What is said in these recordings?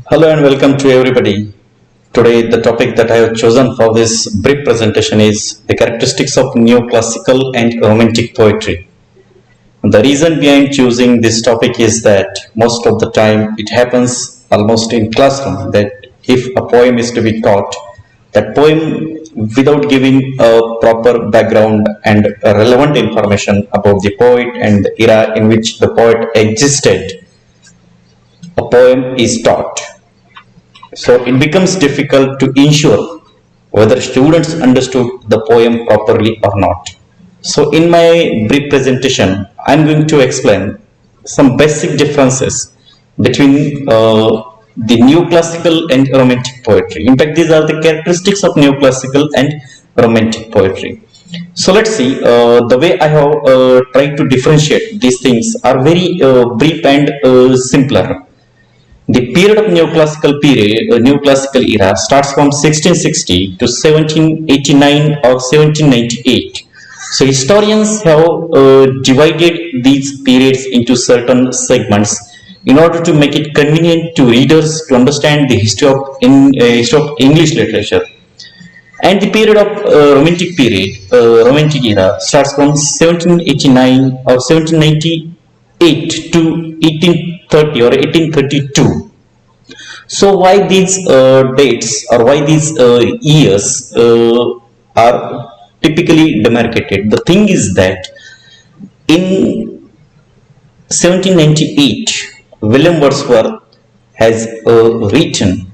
Hello and welcome to everybody. Today, the topic that I have chosen for this brief presentation is the characteristics of neoclassical and romantic poetry. The reason behind choosing this topic is that most of the time it happens almost in classroom that if a poem is to be taught, that poem without giving a proper background and relevant information about the poet and the era in which the poet existed, a poem is taught. So it becomes difficult to ensure whether students understood the poem properly or not. So in my brief presentation, I'm going to explain some basic differences between the neoclassical and romantic poetry. In fact, these are the characteristics of neoclassical and romantic poetry. So let's see, the way I have tried to differentiate these things are very brief and simpler. The period of neoclassical era starts from 1660 to 1789 or 1798. So historians have divided these periods into certain segments in order to make it convenient to readers to understand the history of English literature. And the period of romantic era starts from 1789 or 1798 to 1830 or 1832. So why these dates or why these years are typically demarcated? The thing is that in 1798, William Wordsworth has written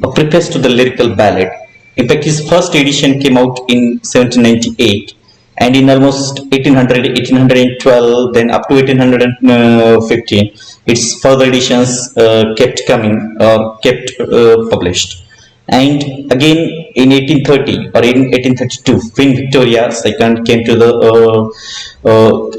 a preface to the lyrical ballad. In fact, his first edition came out in 1798, and in almost 1800, 1812, then up to 1815, its further editions kept coming or kept published. And again in 1830 or in 1832, Queen Victoria II came to the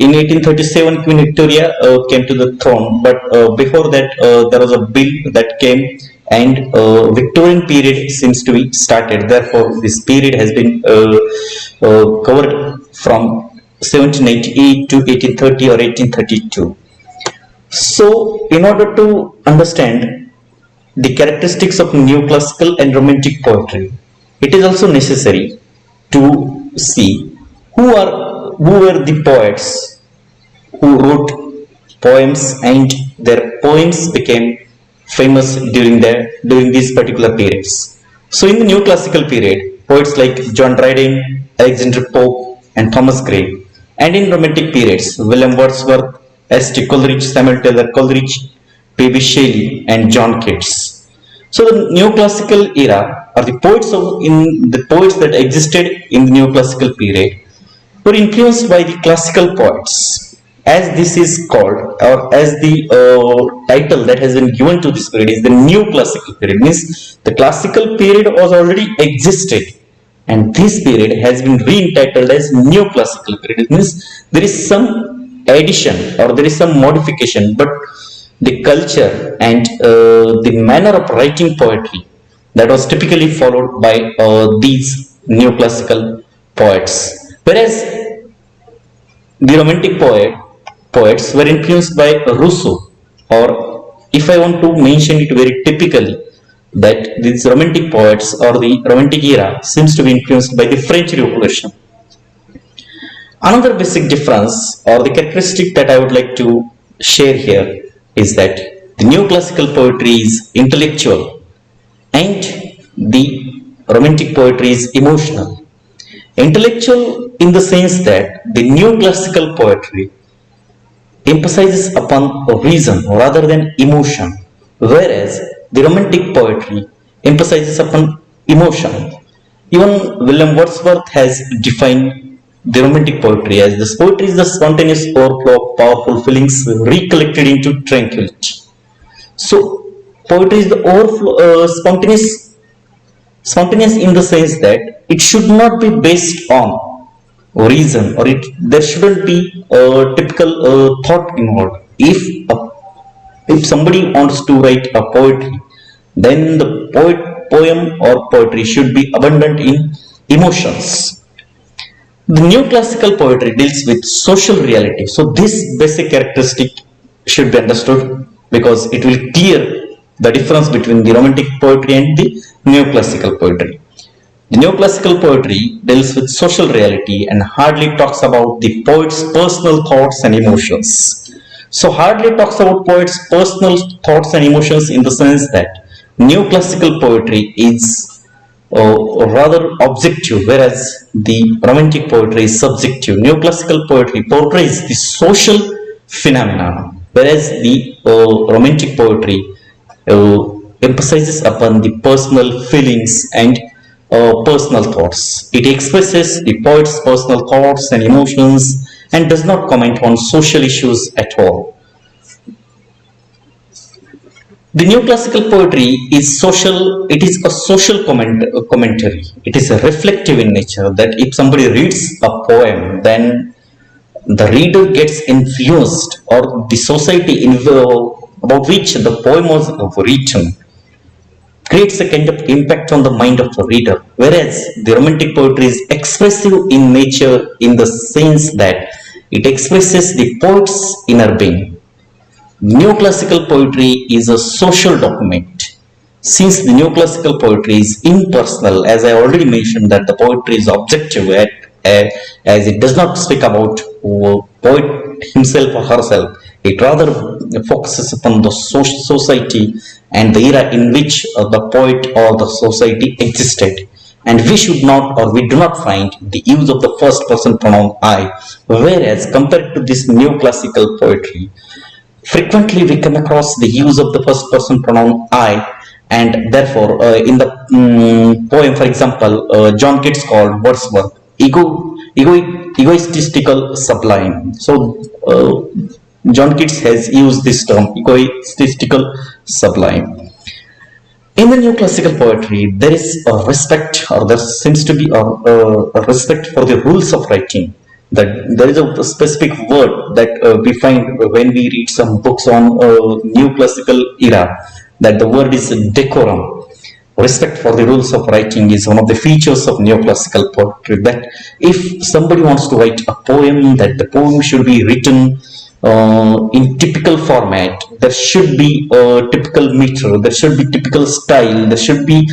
in 1837 Queen Victoria came to the throne, but before that there was a bill that came, and Victorian period seems to be started. Therefore, this period has been covered from 1798 to 1830 or 1832. So, in order to understand the characteristics of neoclassical and romantic poetry, it is also necessary to see who were the poets who wrote poems and their poems became famous during these particular periods. So in the neoclassical period, poets like John Dryden, Alexander Pope, and Thomas Gray, and in romantic periods, William Wordsworth, S.T. Coleridge, Samuel Taylor Coleridge, P.B. Shelley, and John Keats. So the neoclassical era, or the poets that existed in the neoclassical period, were influenced by the classical poets, as this is called, or as the title that has been given to this period is the neoclassical period. Means the classical period was already existed, and this period has been re-entitled as neoclassical period. It means there is some addition or there is some modification, but the culture and the manner of writing poetry that was typically followed by these neoclassical poets, whereas the romantic poets were influenced by Rousseau, or if I want to mention it very typically, that these romantic poets or the romantic era seems to be influenced by the French Revolution. Another basic difference or the characteristic that I would like to share here is that the neoclassical poetry is intellectual and the romantic poetry is emotional. Intellectual in the sense that the neoclassical poetry emphasizes upon reason rather than emotion, whereas the romantic poetry emphasizes upon emotion. Even William Wordsworth has defined the romantic poetry as this poetry is the spontaneous overflow of powerful feelings recollected into tranquility. So poetry is the overflow, spontaneous in the sense that it should not be based on reason, or there shouldn't be a typical thought involved. If somebody wants to write a poetry, then the poem or poetry should be abundant in emotions. The neoclassical poetry deals with social reality. So this basic characteristic should be understood because it will clear the difference between the romantic poetry and the neoclassical poetry. The neoclassical poetry deals with social reality and hardly talks about the poet's personal thoughts and emotions. So hardly talks about poet's personal thoughts and emotions in the sense that neoclassical poetry is rather objective, whereas the romantic poetry is subjective. Neoclassical poetry portrays the social phenomena, whereas the romantic poetry emphasizes upon the personal feelings and personal thoughts. It expresses the poet's personal thoughts and emotions and does not comment on social issues at all. The neoclassical poetry is social, it is a social commentary. It is reflective in nature that if somebody reads a poem, then the reader gets influenced, or the society about which the poem was written creates a kind of impact on the mind of the reader, whereas the romantic poetry is expressive in nature in the sense that it expresses the poet's inner being. Neoclassical poetry is a social document. Since the neoclassical poetry is impersonal, as I already mentioned that the poetry is objective as it does not speak about poet himself or herself, it rather focuses upon the society and the era in which the poet or the society existed. And we should not, or we do not find the use of the first person pronoun I, whereas compared to this neoclassical poetry, frequently we come across the use of the first person pronoun I, and therefore in the poem, for example, John Keats called Wordsworth egoistical sublime. So John Keats has used this term, egoistical sublime. In the neoclassical poetry, there is a respect, or there seems to be a respect for the rules of writing. That there is a specific word that we find when we read some books on neoclassical era, that the word is decorum. Respect for the rules of writing is one of the features of neoclassical poetry, that if somebody wants to write a poem, that the poem should be written in typical format. There should be a typical meter, there should be typical style, there should be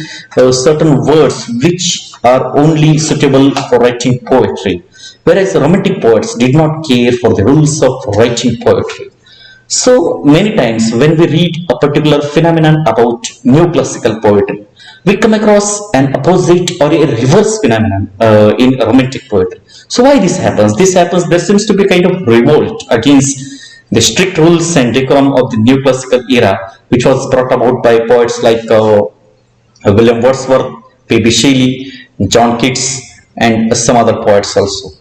certain words which are only suitable for writing poetry, whereas romantic poets did not care for the rules of writing poetry. So many times when we read a particular phenomenon about neoclassical poetry, we come across an opposite or a reverse phenomenon in romantic poetry. So why this happens? This happens, there seems to be kind of revolt against the strict rules and decorum of the neoclassical era, which was brought about by poets like William Wordsworth, P.B. Shelley, John Keats, and some other poets also.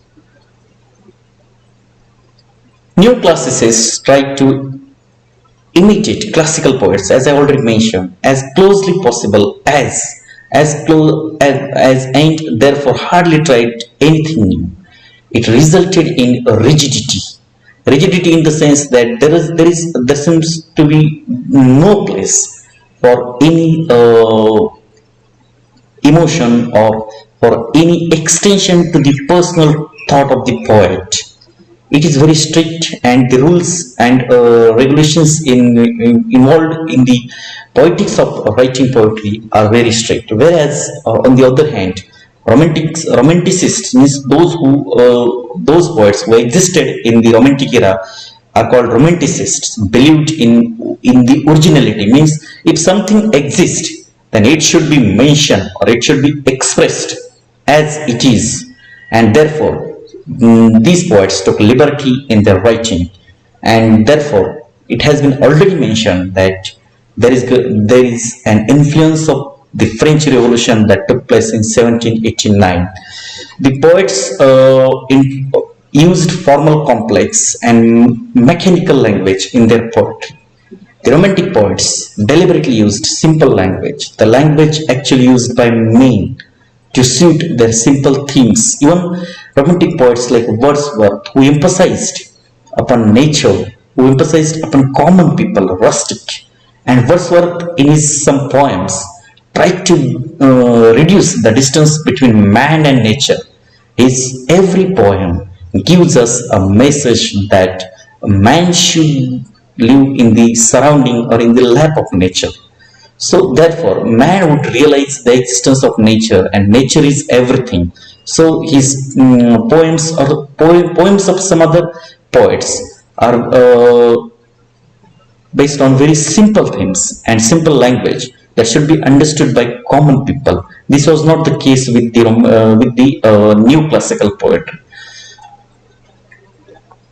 Neoclassicists tried to imitate classical poets, as I already mentioned, as closely possible and therefore hardly tried anything new. It resulted in rigidity. Rigidity in the sense that there seems to be no place for any emotion or for any extension to the personal thought of the poet. It is very strict, and the rules and regulations involved in the poetics of writing poetry are very strict. Whereas, on the other hand, romanticists means those poets who existed in the romantic era are called romanticists. Believed in the originality, means if something exists, then it should be mentioned or it should be expressed as it is, and therefore these poets took liberty in their writing, and therefore it has been already mentioned that there is an influence of the French Revolution that took place in 1789. The poets used formal, complex and mechanical language in their poetry. The romantic poets deliberately used simple language, the language actually used by men to suit their simple themes. Even romantic poets like Wordsworth, who emphasized upon nature, who emphasized upon common people, rustic, and Wordsworth in his some poems tried to reduce the distance between man and nature. His every poem gives us a message that man should live in the surrounding or in the lap of nature. So therefore man would realize the existence of nature, and nature is everything. So his poems, or poems of some other poets, are based on very simple themes and simple language that should be understood by common people. This was not the case with the new classical poetry.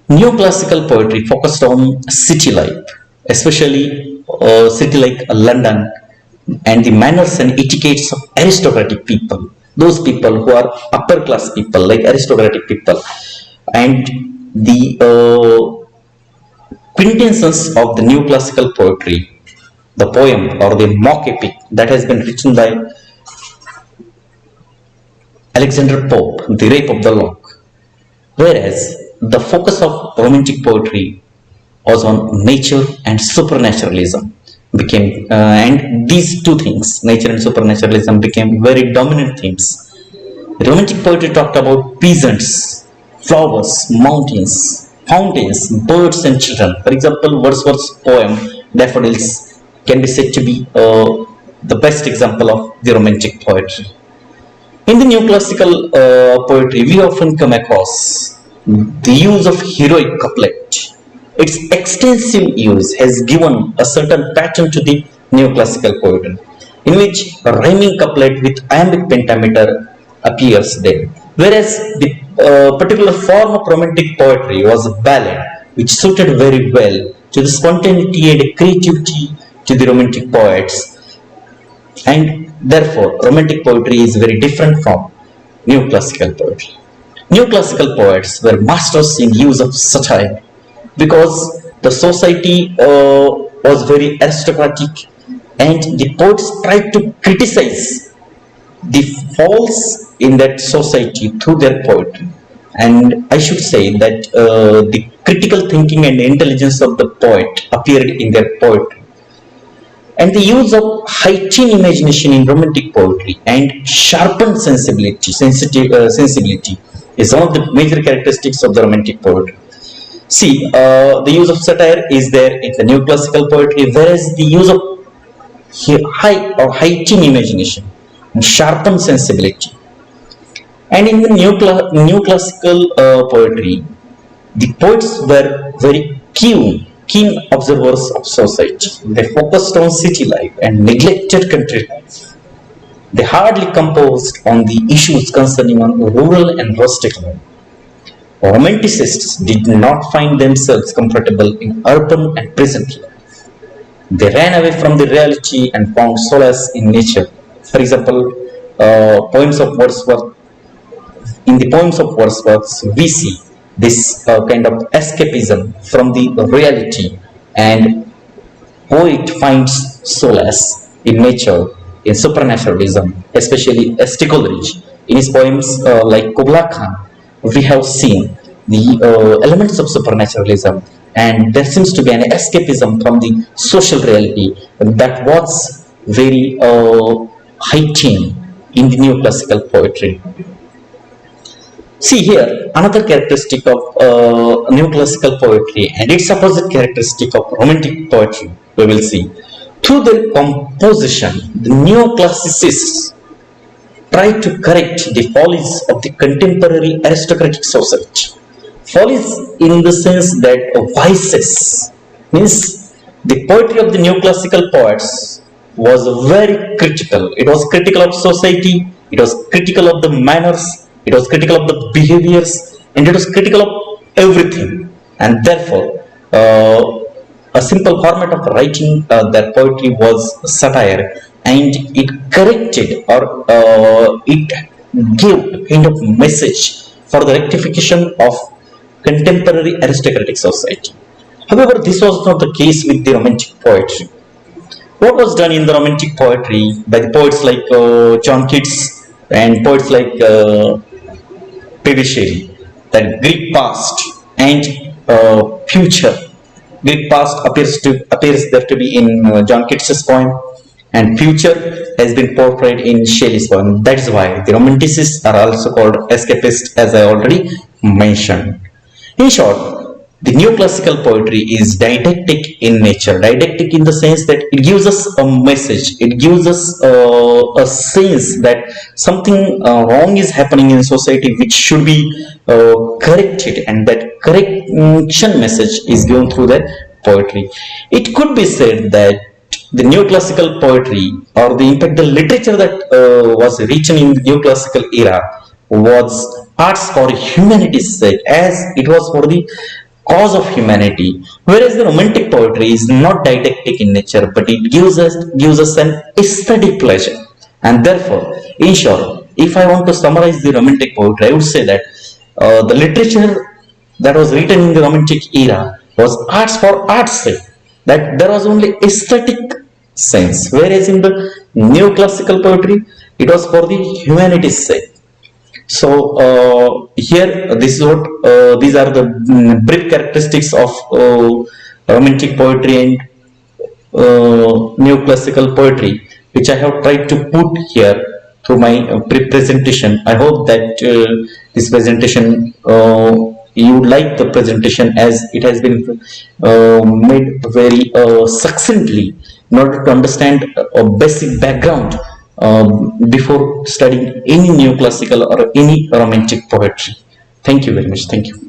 New classical poetry focused on city life, especially city like London, and the manners and etiquettes of aristocratic people. Those people who are upper class people, like aristocratic people, and the quintessence of the new classical poetry, the poem or the mock epic that has been written by Alexander Pope, The Rape of the Lock. Whereas the focus of romantic poetry was on nature and supernaturalism. And these two things, nature and supernaturalism, became very dominant themes. Romantic poetry talked about peasants, flowers, mountains, fountains, birds, and children. For example, Wordsworth's poem Daffodils can be said to be the best example of the romantic poetry. In the new classical poetry, we often come across the use of heroic couplet. Its extensive use has given a certain pattern to the new classical poetry, in which a rhyming couplet with iambic pentameter appears there. Whereas the particular form of romantic poetry was a ballad, which suited very well to the spontaneity and creativity to the romantic poets, and therefore romantic poetry is very different from new classical poetry. New classical poets were masters in use of satire, because the society was very aristocratic, and the poets tried to criticize the faults in that society through their poetry. And I should say that the critical thinking and intelligence of the poet appeared in their poetry. And the use of heightened imagination in romantic poetry and sharpened sensibility is one of the major characteristics of the romantic poetry. See, the use of satire is there in the new classical poetry, whereas the use of heightened imagination and sharpened sensibility. And in the new classical poetry, the poets were very keen observers of society. They focused on city life and neglected country life. They hardly composed on the issues concerning rural and rustic life. Romanticists did not find themselves comfortable in urban and peasant life. They ran away from the reality and found solace in nature. For example, poems of Wordsworth. In the poems of Wordsworth, we see this kind of escapism from the reality, and poet finds solace in nature, in supernaturalism, especially Coleridge. In his poems like Kubla Khan, we have seen the elements of supernaturalism, and there seems to be an escapism from the social reality that was very heightened in the new classical poetry. See here, another characteristic of new classical poetry and its opposite characteristic of romantic poetry, we will see. Through their composition, the neoclassicists try to correct the follies of the contemporary aristocratic society. Follies in the sense that vices, means the poetry of the new classical poets was very critical. It was critical of society, it was critical of the manners, it was critical of the behaviors, and it was critical of everything. And therefore, a simple format of writing their poetry was satire, and it corrected or it gave a kind of message for the rectification of contemporary aristocratic society. However, this was not the case with the romantic poetry. What was done in the romantic poetry by the poets like John Keats and poets like P.B. Shelley, that Greek past and future. Greek past appears there to be in John Keats's poem, and future has been portrayed in Shelley's poem. That is why the romanticists are also called escapists, as I already mentioned. In short, The neoclassical poetry is didactic in nature, didactic in the sense that it gives us a message, it gives us a sense that something wrong is happening in society which should be corrected, and that correction message is given through that poetry. It could be said that the neoclassical poetry, or the in fact the literature that was written in the neoclassical era, was arts for humanity's sake, as it was for the cause of humanity, whereas the romantic poetry is not didactic in nature, but it gives us an aesthetic pleasure. And therefore, in short, if I want to summarize the romantic poetry, I would say that the literature that was written in the romantic era was arts for art's sake, that there was only aesthetic sense, whereas in the neoclassical poetry it was for the humanity's sake. So here, this is what these are the brief characteristics of romantic poetry and neoclassical poetry, which I have tried to put here through my brief presentation. I hope that this presentation, you like the presentation, as it has been made very succinctly in order to understand a basic background before studying any neoclassical or any romantic poetry. Thank you very much. Thank you.